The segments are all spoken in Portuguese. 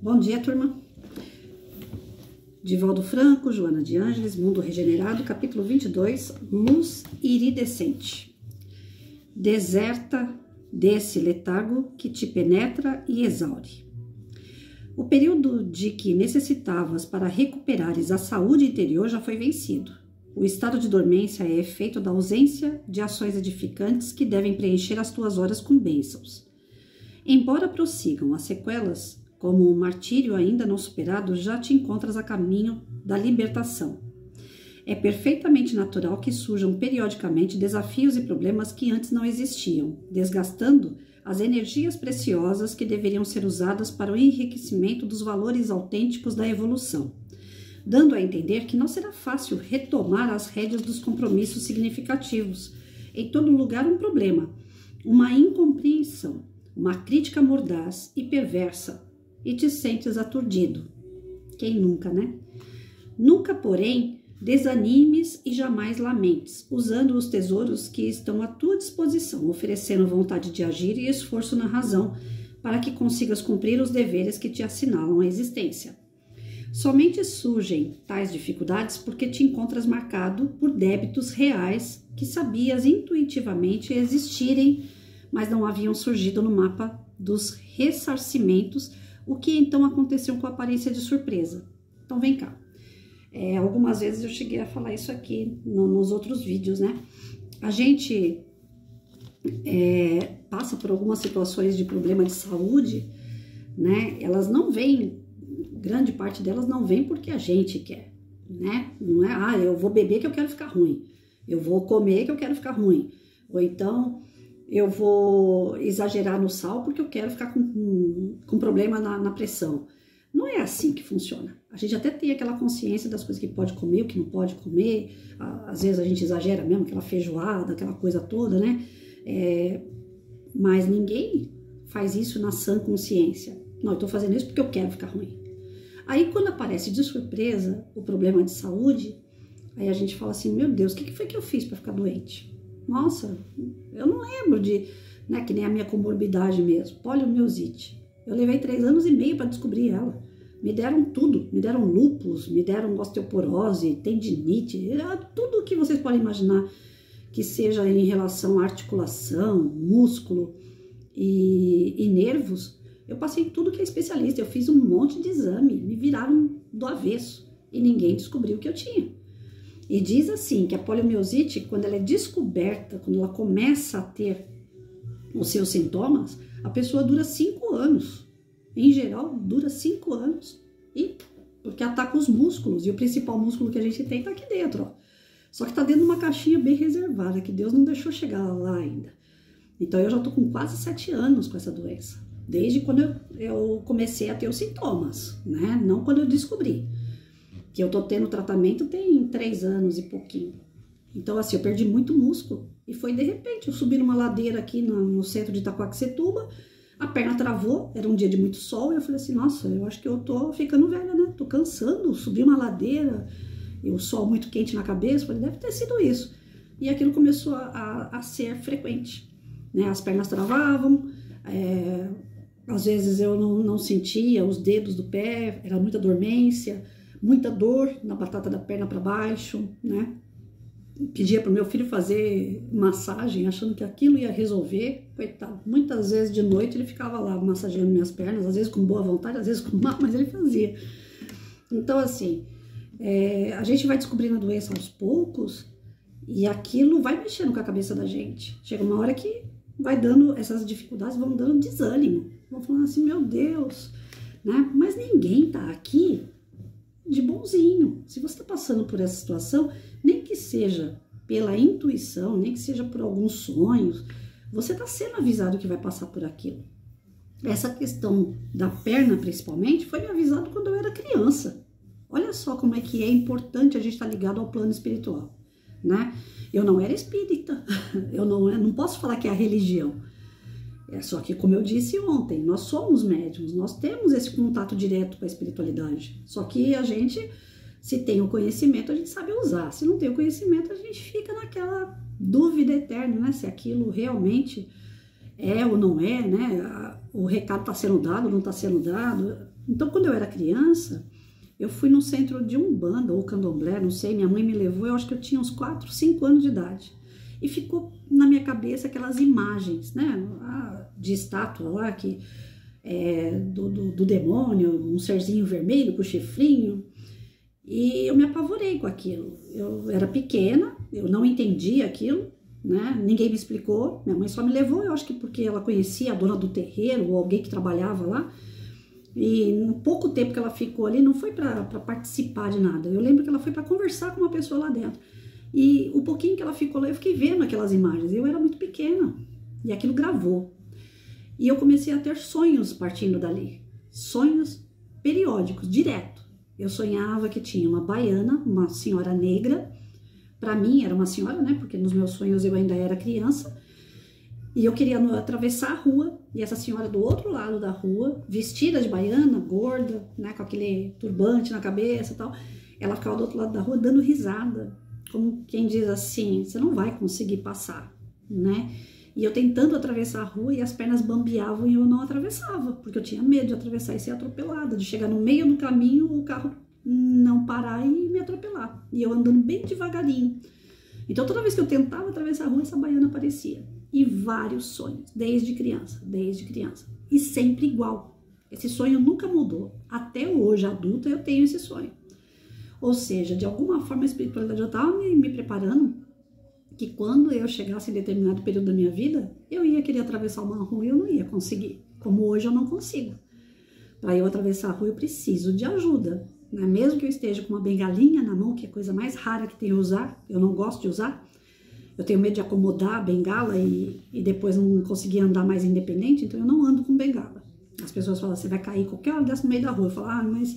Bom dia, turma. Divaldo Franco, Joana de Ângeles, Mundo Regenerado, capítulo 22, Luz Iridescente. Deserta desse letargo que te penetra e exaure. O período de que necessitavas para recuperares a saúde interior já foi vencido. O estado de dormência é efeito da ausência de ações edificantes que devem preencher as tuas horas com bênçãos. Embora prossigam as sequelas, como um martírio ainda não superado, já te encontras a caminho da libertação. É perfeitamente natural que surjam periodicamente desafios e problemas que antes não existiam, desgastando as energias preciosas que deveriam ser usadas para o enriquecimento dos valores autênticos da evolução, dando a entender que não será fácil retomar as rédeas dos compromissos significativos. Em todo lugar um problema, uma incompreensão, uma crítica mordaz e perversa, e te sentes aturdido. Quem nunca, né? Nunca, porém, desanimes e jamais lamentes, usando os tesouros que estão à tua disposição, oferecendo vontade de agir e esforço na razão, para que consigas cumprir os deveres que te assinalam a existência. Somente surgem tais dificuldades porque te encontras marcado por débitos reais que sabias intuitivamente existirem, mas não haviam surgido no mapa dos ressarcimentos, o que então aconteceu com aparência de surpresa. Então vem cá. Algumas vezes eu cheguei a falar isso aqui nos outros vídeos, né? A gente passa por algumas situações de problema de saúde, né? Elas não vêm, grande parte delas não vem porque a gente quer, né? Não é, eu vou beber que eu quero ficar ruim, eu vou comer que eu quero ficar ruim, ou então eu vou exagerar no sal porque eu quero ficar com problema na pressão. Não é assim que funciona. A gente até tem aquela consciência das coisas que pode comer, o que não pode comer. Às vezes a gente exagera mesmo, aquela feijoada, aquela coisa toda, né? Mas ninguém faz isso na sã consciência. Não, eu tô fazendo isso porque eu quero ficar ruim. Aí quando aparece de surpresa o problema de saúde, aí a gente fala assim, meu Deus, o que foi que eu fiz para ficar doente? Nossa, eu não lembro né, que nem a minha comorbidade mesmo, poliomielite. Eu levei 3 anos e meio para descobrir ela. Me deram tudo, me deram lúpus, me deram osteoporose, tendinite, tudo que vocês podem imaginar que seja em relação à articulação, músculo e nervos. Eu passei tudo que é especialista, eu fiz um monte de exame, me viraram do avesso e ninguém descobriu o que eu tinha. E diz assim, que a poliomielite, quando ela é descoberta, quando ela começa a ter os seus sintomas, a pessoa dura 5 anos. Em geral, dura 5 anos. E porque ataca os músculos, e o principal músculo que a gente tem tá aqui dentro, ó. Só que tá dentro de uma caixinha bem reservada, que Deus não deixou chegar lá ainda. Então eu já tô com quase 7 anos com essa doença. Desde quando eu comecei a ter os sintomas, né? Não quando eu descobri. Que eu tô tendo tratamento tem 3 anos e pouquinho. Então, assim, eu perdi muito músculo. E foi de repente, eu subi numa ladeira aqui no centro de Itaquaquecetuba, a perna travou, era um dia de muito sol, e eu falei assim, nossa, eu acho que eu tô ficando velha, né? Tô cansando, subi uma ladeira, e o sol muito quente na cabeça, falei, deve ter sido isso. E aquilo começou a ser frequente, né? As pernas travavam, às vezes eu não sentia os dedos do pé, era muita dormência, muita dor na batata da perna para baixo, né? Pedia para o meu filho fazer massagem, achando que aquilo ia resolver. Coitado, muitas vezes de noite ele ficava lá massageando minhas pernas, às vezes com boa vontade, às vezes com má, mas ele fazia. Então, assim, a gente vai descobrindo a doença aos poucos e aquilo vai mexendo com a cabeça da gente. Chega uma hora que vai dando, essas dificuldades vão dando desânimo, vão falando assim, meu Deus, né? Mas ninguém tá aqui de bonzinho. Se você está passando por essa situação, nem que seja pela intuição, nem que seja por alguns sonhos, você está sendo avisado que vai passar por aquilo. Essa questão da perna, principalmente, foi me avisado quando eu era criança. Olha só como é que é importante a gente estar ligado ao plano espiritual, né? Eu não era espírita, eu não posso falar que é a religião. Só que, como eu disse ontem, nós somos médiums, nós temos esse contato direto com a espiritualidade. Só que a gente, se tem o conhecimento, a gente sabe usar. Se não tem o conhecimento, a gente fica naquela dúvida eterna, né? Se aquilo realmente é ou não é, né? o recado está sendo dado, não está sendo dado. Então, quando eu era criança, eu fui no centro de Umbanda ou Candomblé, não sei, minha mãe me levou, eu acho que eu tinha uns 4, 5 anos de idade. E ficou na minha cabeça aquelas imagens, né, de estátua lá, do demônio, um serzinho vermelho com chifrinho. E eu me apavorei com aquilo. Eu era pequena, eu não entendia aquilo, né? Ninguém me explicou, minha mãe só me levou, eu acho que porque ela conhecia a dona do terreiro ou alguém que trabalhava lá. E no pouco tempo que ela ficou ali, não foi para participar de nada. Eu lembro que ela foi para conversar com uma pessoa lá dentro. E o pouquinho que ela ficou lá, eu fiquei vendo aquelas imagens. Eu era muito pequena e aquilo gravou. E eu comecei a ter sonhos partindo dali. Sonhos periódicos, direto. Eu sonhava que tinha uma baiana, uma senhora negra. Para mim era uma senhora, né? Porque nos meus sonhos eu ainda era criança. E eu queria atravessar a rua. E essa senhora do outro lado da rua, vestida de baiana, gorda, né? Com aquele turbante na cabeça e tal. Ela ficava do outro lado da rua dando risada. Como quem diz assim, você não vai conseguir passar, né? E eu tentando atravessar a rua e as pernas bambeavam e eu não atravessava, porque eu tinha medo de atravessar e ser atropelada, de chegar no meio do caminho, o carro não parar e me atropelar. E eu andando bem devagarinho. Então toda vez que eu tentava atravessar a rua, essa baiana aparecia. E vários sonhos, desde criança. E sempre igual. Esse sonho nunca mudou. Até hoje, adulta, eu tenho esse sonho. Ou seja, de alguma forma a espiritualidade já estava me preparando que quando eu chegasse em determinado período da minha vida, eu ia querer atravessar uma rua e eu não ia conseguir. Como hoje eu não consigo. Para eu atravessar a rua eu preciso de ajuda. Né? Mesmo que eu esteja com uma bengalinha na mão, que é a coisa mais rara que tem a usar, eu não gosto de usar. Eu tenho medo de acomodar a bengala e depois não conseguir andar mais independente, então eu não ando com bengala. As pessoas falam, você vai cair qualquer hora dessa no meio da rua. Eu falo, mas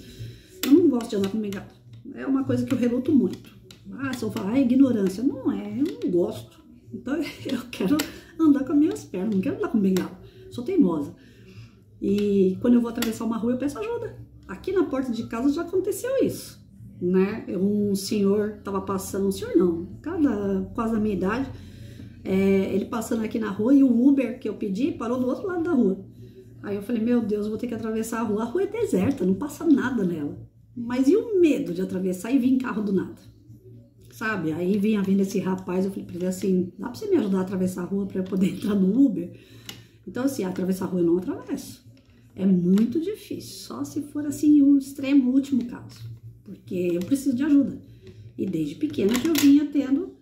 eu não gosto de andar com bengala. É uma coisa que eu reluto muito. Se eu falar, ignorância. Não é, eu não gosto. Então eu quero andar com as minhas pernas, não quero andar com bengala. Sou teimosa. E quando eu vou atravessar uma rua, eu peço ajuda. Aqui na porta de casa já aconteceu isso, né? Um senhor tava passando, um senhor não, quase da minha idade, ele passando aqui na rua e o Uber que eu pedi parou do outro lado da rua. Aí eu falei, meu Deus, eu vou ter que atravessar a rua é deserta, não passa nada nela. Mas e o medo de atravessar e vir carro do nada? Sabe? Aí vinha vindo esse rapaz, eu falei pra ele assim, dá pra você me ajudar a atravessar a rua pra eu poder entrar no Uber? Então assim, atravessar a rua eu não atravesso. É muito difícil, só se for assim o extremo último caso. Porque eu preciso de ajuda. E desde pequena que eu vinha tendo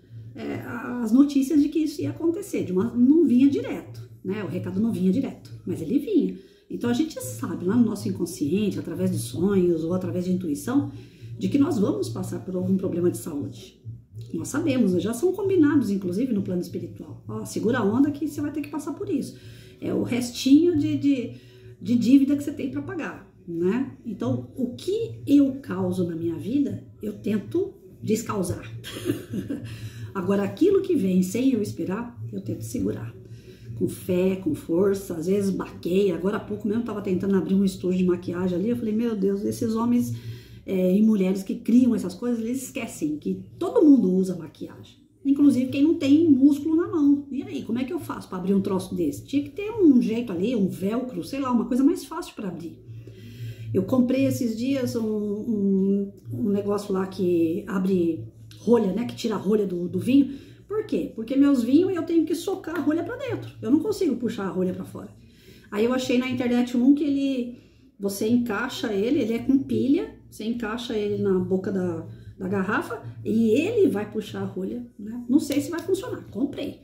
as notícias de que isso ia acontecer. Não vinha direto, né? O recado não vinha direto, mas ele vinha. Então a gente sabe lá no nosso inconsciente, através de sonhos ou através de intuição, de que nós vamos passar por algum problema de saúde. Nós sabemos, já são combinados, inclusive, no plano espiritual. Ó, segura a onda que você vai ter que passar por isso. É o restinho de dívida que você tem para pagar, né? Então, o que eu causo na minha vida, eu tento descausar. Agora, aquilo que vem sem eu esperar, eu tento segurar. Com fé, com força, às vezes baqueia. Agora há pouco mesmo estava tentando abrir um estúdio de maquiagem ali, eu falei, meu Deus, esses homens e mulheres que criam essas coisas, eles esquecem que todo mundo usa maquiagem. Inclusive quem não tem músculo na mão. E aí, como é que eu faço para abrir um troço desse? Tinha que ter um jeito ali, um velcro, sei lá, uma coisa mais fácil para abrir. Eu comprei esses dias um negócio lá que abre rolha, né? Que tira a rolha do vinho. Por quê? Porque meus vinhos eu tenho que socar a rolha para dentro. Eu não consigo puxar a rolha para fora. Aí eu achei na internet um que você encaixa ele é com pilha, você encaixa ele na boca da garrafa e ele vai puxar a rolha, né? Não sei se vai funcionar, comprei.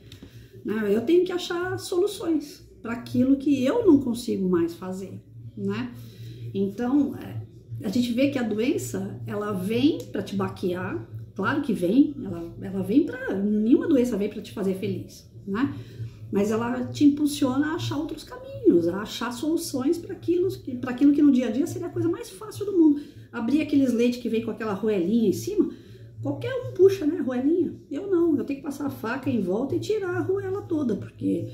Né? Eu tenho que achar soluções para aquilo que eu não consigo mais fazer, né? Então, a gente vê que a doença, ela vem para te baquear, claro que vem, ela vem para... Nenhuma doença vem para te fazer feliz, né? Mas ela te impulsiona a achar outros caminhos, a achar soluções para aquilo que no dia a dia seria a coisa mais fácil do mundo. Abrir aqueles leites que vem com aquela roelinha em cima, qualquer um puxa, né, a roelinha. Eu não, eu tenho que passar a faca em volta e tirar a roela toda, porque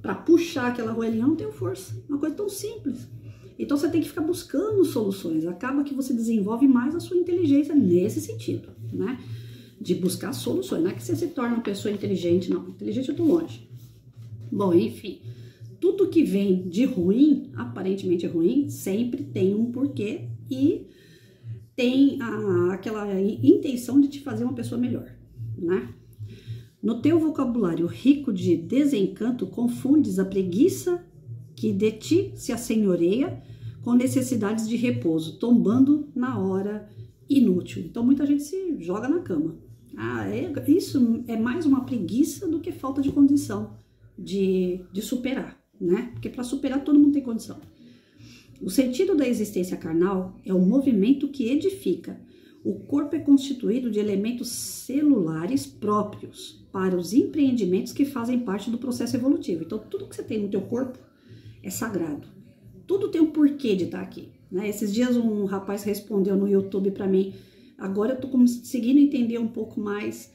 para puxar aquela roelinha eu não tenho força. Uma coisa tão simples. Então você tem que ficar buscando soluções. Acaba que você desenvolve mais a sua inteligência nesse sentido, né? De buscar soluções. Não é que você se torna uma pessoa inteligente, não. Inteligente eu tô longe. Bom, enfim, tudo que vem de ruim, aparentemente ruim, sempre tem um porquê e tem aquela intenção de te fazer uma pessoa melhor, né? No teu vocabulário rico de desencanto, confundes a preguiça que de ti se assenhoreia com necessidades de repouso, tombando na hora inútil. Então, muita gente se joga na cama. Isso é mais uma preguiça do que falta de condição de superar, né? Porque para superar todo mundo tem condição. O sentido da existência carnal é o movimento que edifica. O corpo é constituído de elementos celulares próprios para os empreendimentos que fazem parte do processo evolutivo. Então, tudo que você tem no teu corpo é sagrado. Tudo tem um porquê de estar aqui, né? Esses dias um rapaz respondeu no YouTube para mim. Agora eu tô conseguindo entender um pouco mais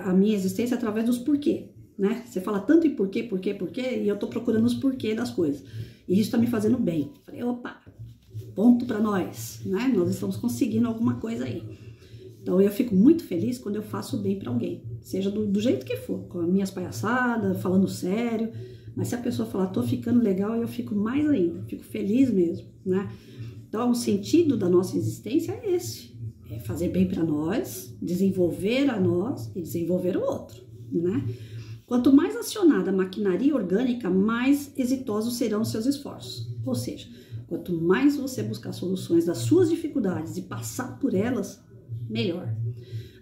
a minha existência através dos porquê, né? Você fala tanto em porquê, e eu tô procurando os porquê das coisas. E isso tá me fazendo bem. Falei, opa, ponto para nós, né? Nós estamos conseguindo alguma coisa aí. Então eu fico muito feliz quando eu faço bem para alguém, seja do jeito que for, com as minhas palhaçadas, falando sério, mas se a pessoa falar, tô ficando legal, eu fico mais ainda, fico feliz mesmo, né? Então o sentido da nossa existência é esse, é fazer bem para nós, desenvolver a nós e desenvolver o outro, né? Quanto mais acionada a maquinaria orgânica, mais exitosos serão os seus esforços. Ou seja, quanto mais você buscar soluções das suas dificuldades e passar por elas, melhor.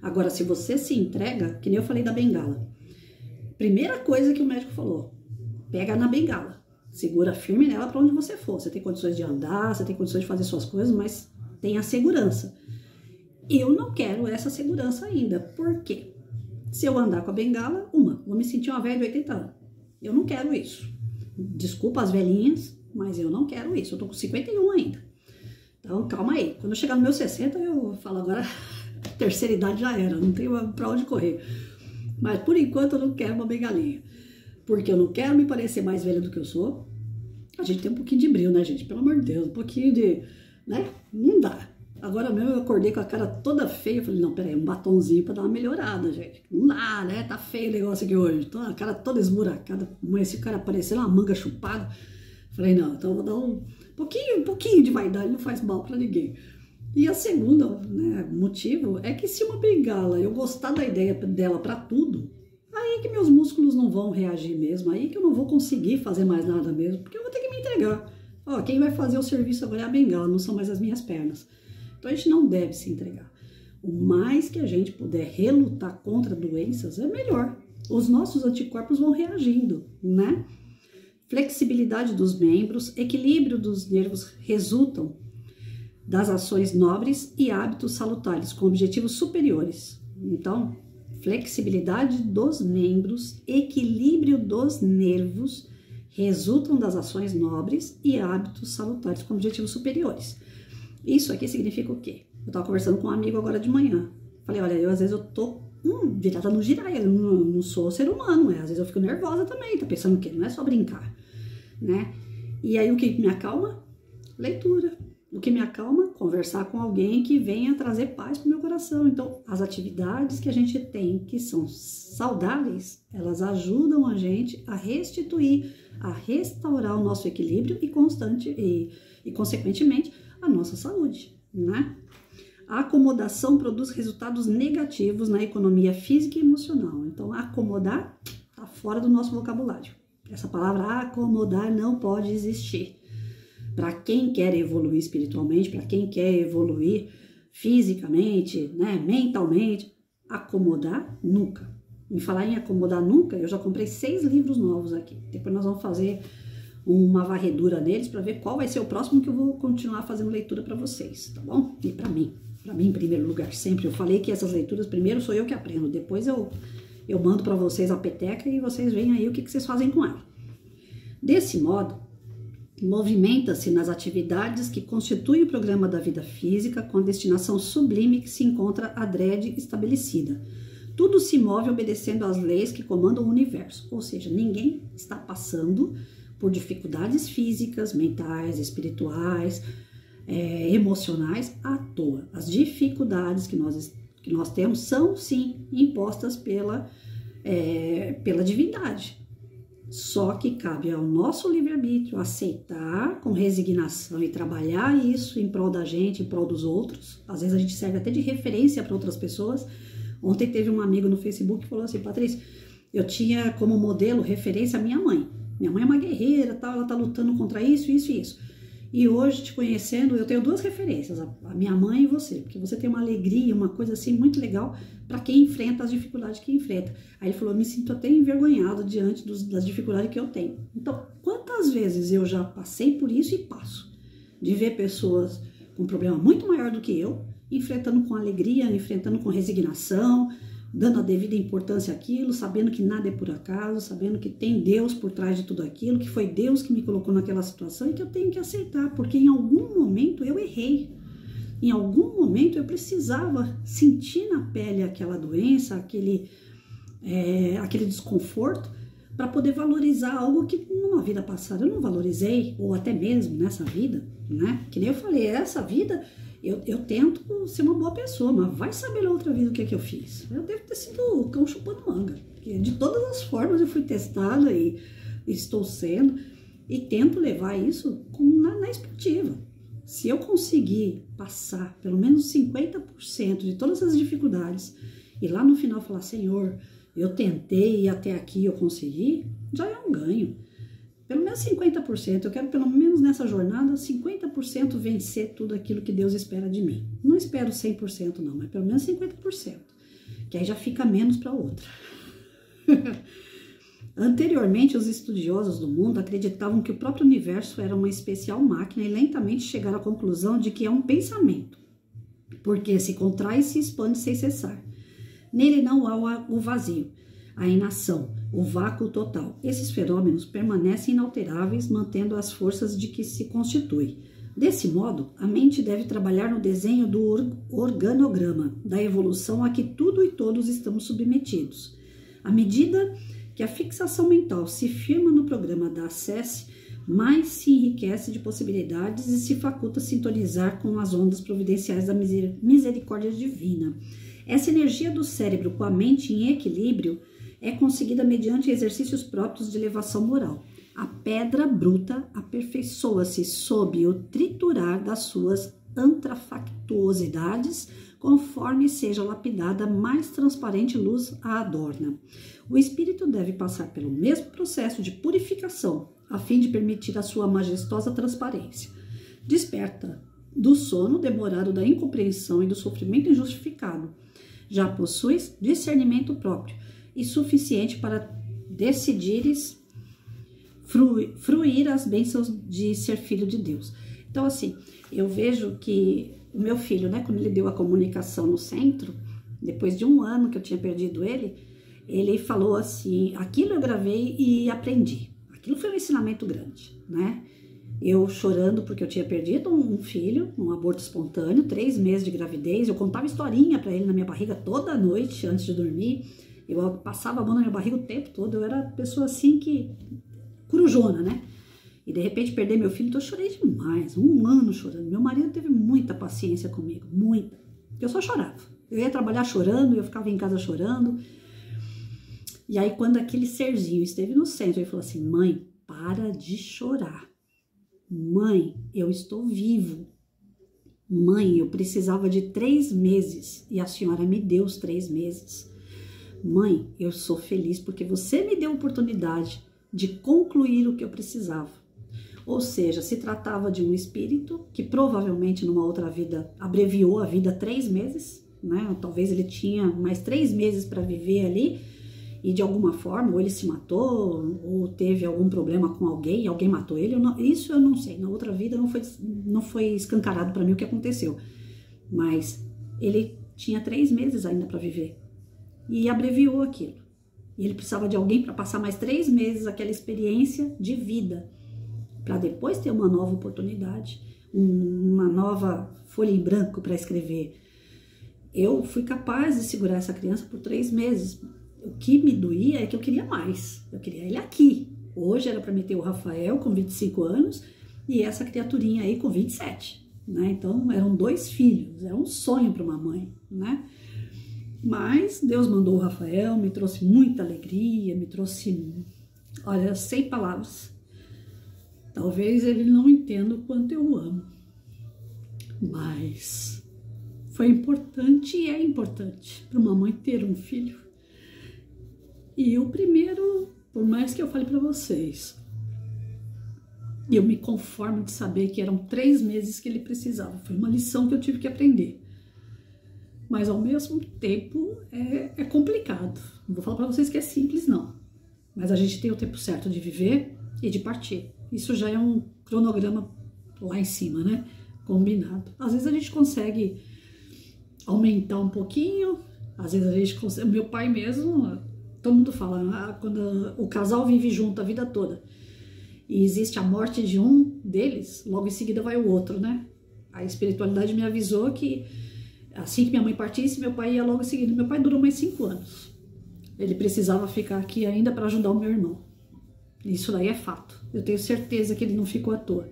Agora, se você se entrega, que nem eu falei da bengala, primeira coisa que o médico falou, pega na bengala, segura firme nela para onde você for. Você tem condições de andar, você tem condições de fazer suas coisas, mas tenha segurança. Eu não quero essa segurança ainda. Por quê? Se eu andar com a bengala, vou me sentir uma velha de 80 anos. Eu não quero isso. Desculpa as velhinhas, mas eu não quero isso. Eu tô com 51 ainda. Então, calma aí. Quando eu chegar no meu 60, eu falo, agora a terceira idade já era, não tenho pra onde correr. Mas, por enquanto, eu não quero uma bengalinha. Porque eu não quero me parecer mais velha do que eu sou. A gente tem um pouquinho de brilho, né, gente? Pelo amor de Deus, um pouquinho de... né? Não dá. Agora mesmo eu acordei com a cara toda feia, eu falei, não, peraí, um batonzinho pra dar uma melhorada, gente. Não dá, né? Tá feio o negócio aqui hoje. Tô a cara toda esburacada, esse cara parecendo uma manga chupada. Falei, não, então eu vou dar um pouquinho de vaidade, não faz mal pra ninguém. E a segunda, né, motivo é que se uma bengala, eu gostar da ideia dela pra tudo, aí que meus músculos não vão reagir mesmo, aí que eu não vou conseguir fazer mais nada mesmo, porque eu vou ter que me entregar. Ó, quem vai fazer o serviço agora é a bengala, não são mais as minhas pernas. Então a gente não deve se entregar. O mais que a gente puder relutar contra doenças é melhor. Os nossos anticorpos vão reagindo, né? Flexibilidade dos membros, equilíbrio dos nervos resultam das ações nobres e hábitos salutares com objetivos superiores. Então, flexibilidade dos membros, equilíbrio dos nervos resultam das ações nobres e hábitos salutares com objetivos superiores. Isso aqui significa o quê? Eu tava conversando com um amigo agora de manhã. Falei, olha, às vezes eu tô virada no giraia, eu não sou ser humano, às vezes eu fico nervosa também, tá pensando o quê? Não é só brincar, né? E aí o que me acalma? Leitura. O que me acalma? Conversar com alguém que venha trazer paz pro meu coração. Então, as atividades que a gente tem, que são saudáveis, elas ajudam a gente a restituir, a restaurar o nosso equilíbrio e consequentemente, a nossa saúde, né? A acomodação produz resultados negativos na economia física e emocional. Então, acomodar está fora do nosso vocabulário. Essa palavra acomodar não pode existir. Para quem quer evoluir espiritualmente, para quem quer evoluir fisicamente, né, mentalmente, acomodar nunca. Em falar em acomodar nunca, eu já comprei 6 livros novos aqui. Depois nós vamos fazer uma varredura neles para ver qual vai ser o próximo que eu vou continuar fazendo leitura para vocês, tá bom? E para mim em primeiro lugar, sempre. Eu falei que essas leituras, primeiro sou eu que aprendo, depois eu mando para vocês a peteca e vocês veem aí o que vocês fazem com ela. Desse modo, movimenta-se nas atividades que constituem o programa da vida física com a destinação sublime que se encontra adrede estabelecida. Tudo se move obedecendo às leis que comandam o universo, ou seja, ninguém está passando por dificuldades físicas, mentais, espirituais, emocionais à toa. As dificuldades que nós temos são, sim, impostas pela divindade. Só que cabe ao nosso livre-arbítrio aceitar com resignação e trabalhar isso em prol da gente, em prol dos outros. Às vezes a gente serve até de referência para outras pessoas. Ontem teve um amigo no Facebook que falou assim: Patrícia, eu tinha como modelo referência a minha mãe. Minha mãe é uma guerreira, tal, ela tá lutando contra isso, isso e isso. E hoje, te conhecendo, eu tenho duas referências, a minha mãe e você, porque você tem uma alegria, uma coisa assim muito legal para quem enfrenta as dificuldades que enfrenta. Aí ele falou: me sinto até envergonhado diante das dificuldades que eu tenho. Então, quantas vezes eu já passei por isso e passo, de ver pessoas com um problema muito maior do que eu, enfrentando com alegria, enfrentando com resignação, dando a devida importância àquilo, sabendo que nada é por acaso, sabendo que tem Deus por trás de tudo aquilo, que foi Deus que me colocou naquela situação e que eu tenho que aceitar, porque em algum momento eu errei. Em algum momento eu precisava sentir na pele aquela doença, aquele desconforto, para poder valorizar algo que numa vida passada eu não valorizei, ou até mesmo nessa vida, né? Que nem eu falei, essa vida eu tento ser uma boa pessoa, mas vai saber na outra vida o que é que eu fiz. Eu devo ter sido o cão chupando manga, porque de todas as formas eu fui testada e estou sendo, e tento levar isso na esportiva. Se eu conseguir passar pelo menos 50% de todas as dificuldades e lá no final falar: Senhor, eu tentei e até aqui eu consegui, já é um ganho. Pelo menos 50%, eu quero pelo menos nessa jornada 50% vencer tudo aquilo que Deus espera de mim. Não espero 100% não, mas pelo menos 50%, que aí já fica menos para outra. Anteriormente, os estudiosos do mundo acreditavam que o próprio universo era uma especial máquina e lentamente chegaram à conclusão de que é um pensamento, porque se contrai e se expande sem cessar. Nele não há o vazio, a inação, o vácuo total. Esses fenômenos permanecem inalteráveis, mantendo as forças de que se constitui. Desse modo, a mente deve trabalhar no desenho do organograma da evolução a que tudo e todos estamos submetidos. À medida que a fixação mental se firma no programa da ACESS, mais se enriquece de possibilidades e se faculta sintonizar com as ondas providenciais da misericórdia divina. Essa energia do cérebro com a mente em equilíbrio é conseguida mediante exercícios próprios de elevação moral. A pedra bruta aperfeiçoa-se sob o triturar das suas antrafactuosidades, conforme seja lapidada, mais transparente luz a adorna. O espírito deve passar pelo mesmo processo de purificação, a fim de permitir a sua majestosa transparência. Desperta do sono demorado da incompreensão e do sofrimento injustificado. Já possuis discernimento próprio e suficiente para decidires fruir as bênçãos de ser filho de Deus. Então, assim, eu vejo que o meu filho, né, quando ele deu a comunicação no centro, depois de 1 ano que eu tinha perdido ele falou assim: aquilo eu gravei e aprendi. Aquilo foi um ensinamento grande, né? Eu chorando porque eu tinha perdido um filho, um aborto espontâneo, 3 meses de gravidez. Eu contava historinha para ele na minha barriga toda noite antes de dormir. Eu passava a mão na minha barriga o tempo todo. Eu era pessoa assim que corujona, né? E de repente perder meu filho, então eu chorei demais, 1 ano chorando. Meu marido teve muita paciência comigo, muita. Eu só chorava. Eu ia trabalhar chorando, eu ficava em casa chorando. E aí quando aquele serzinho esteve no centro, ele falou assim: mãe, para de chorar. Mãe, eu estou vivo. Mãe, eu precisava de 3 meses e a senhora me deu os 3 meses. Mãe, eu sou feliz porque você me deu a oportunidade de concluir o que eu precisava. Ou seja, se tratava de um espírito que provavelmente numa outra vida abreviou a vida 3 meses, né? Talvez ele tinha mais 3 meses para viver ali e de alguma forma, ou ele se matou, ou teve algum problema com alguém, e alguém matou ele. Isso eu não sei. Na outra vida não foi escancarado para mim o que aconteceu. Mas ele tinha 3 meses ainda para viver e abreviou aquilo. E ele precisava de alguém para passar mais 3 meses aquela experiência de vida, para depois ter uma nova oportunidade, uma nova folha em branco para escrever. Eu fui capaz de segurar essa criança por 3 meses. O que me doía é que eu queria mais. Eu queria ele aqui. Hoje era para me ter o Rafael com 25 anos e essa criaturinha aí com 27, né? Então eram 2 filhos, era um sonho para uma mãe, né? Mas Deus mandou o Rafael, me trouxe muita alegria, me trouxe Olha, sem palavras. Talvez ele não entenda o quanto eu amo, mas foi importante e é importante para uma mãe ter um filho. E o primeiro, por mais que eu fale para vocês, eu me conformo de saber que eram 3 meses que ele precisava. Foi uma lição que eu tive que aprender. Mas ao mesmo tempo é complicado. Não vou falar para vocês que é simples, não. Mas a gente tem o tempo certo de viver e de partir. Isso já é um cronograma lá em cima, né? Combinado. Às vezes a gente consegue aumentar um pouquinho, às vezes a gente consegue... Meu pai mesmo, todo mundo fala, quando o casal vive junto a vida toda e existe a morte de um deles, logo em seguida vai o outro, né? A espiritualidade me avisou que assim que minha mãe partisse, meu pai ia logo em seguida. Meu pai durou mais 5 anos. Ele precisava ficar aqui ainda para ajudar o meu irmão. Isso daí é fato. Eu tenho certeza que ele não ficou à toa.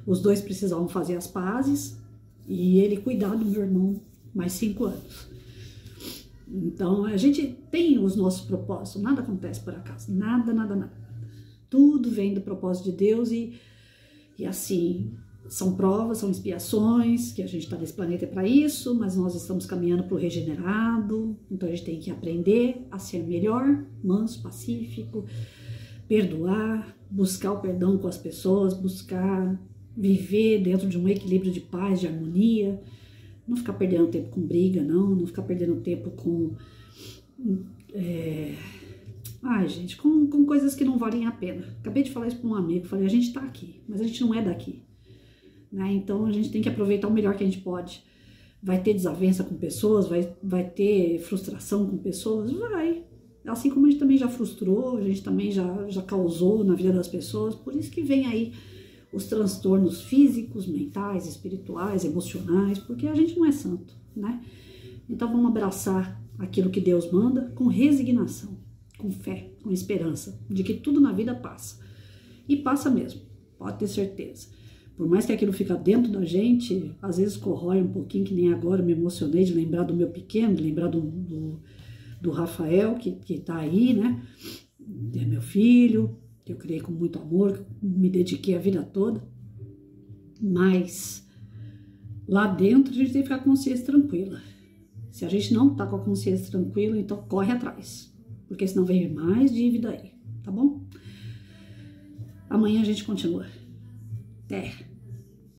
Os dois precisavam fazer as pazes e ele cuidar do meu irmão mais 5 anos. Então, a gente tem os nossos propósitos. Nada acontece por acaso. Nada, nada, nada. Tudo vem do propósito de Deus e assim, são provas, são expiações, que a gente está nesse planeta para isso, mas nós estamos caminhando para o regenerado, então a gente tem que aprender a ser melhor, manso, pacífico, perdoar, buscar o perdão com as pessoas, buscar viver dentro de um equilíbrio de paz, de harmonia, não ficar perdendo tempo com briga, não ficar perdendo tempo com... gente, com coisas que não valem a pena. Acabei de falar isso para um amigo, falei, a gente tá aqui, mas a gente não é daqui, né? Então a gente tem que aproveitar o melhor que a gente pode. Vai ter desavença com pessoas, vai ter frustração com pessoas? Vai. Assim como a gente também já frustrou, a gente também já causou na vida das pessoas, por isso que vem aí os transtornos físicos, mentais, espirituais, emocionais, porque a gente não é santo, né? Então vamos abraçar aquilo que Deus manda com resignação, com fé, com esperança, de que tudo na vida passa. E passa mesmo, pode ter certeza. Por mais que aquilo fica dentro da gente, às vezes corrói um pouquinho, que nem agora eu me emocionei de lembrar do meu pequeno, de lembrar do Rafael, que tá aí, né? É meu filho, que eu criei com muito amor, me dediquei a vida toda. Mas lá dentro a gente tem que ficar com a consciência tranquila. Se a gente não tá com a consciência tranquila, então corre atrás. Porque senão vem mais dívida aí, tá bom? Amanhã a gente continua. Até!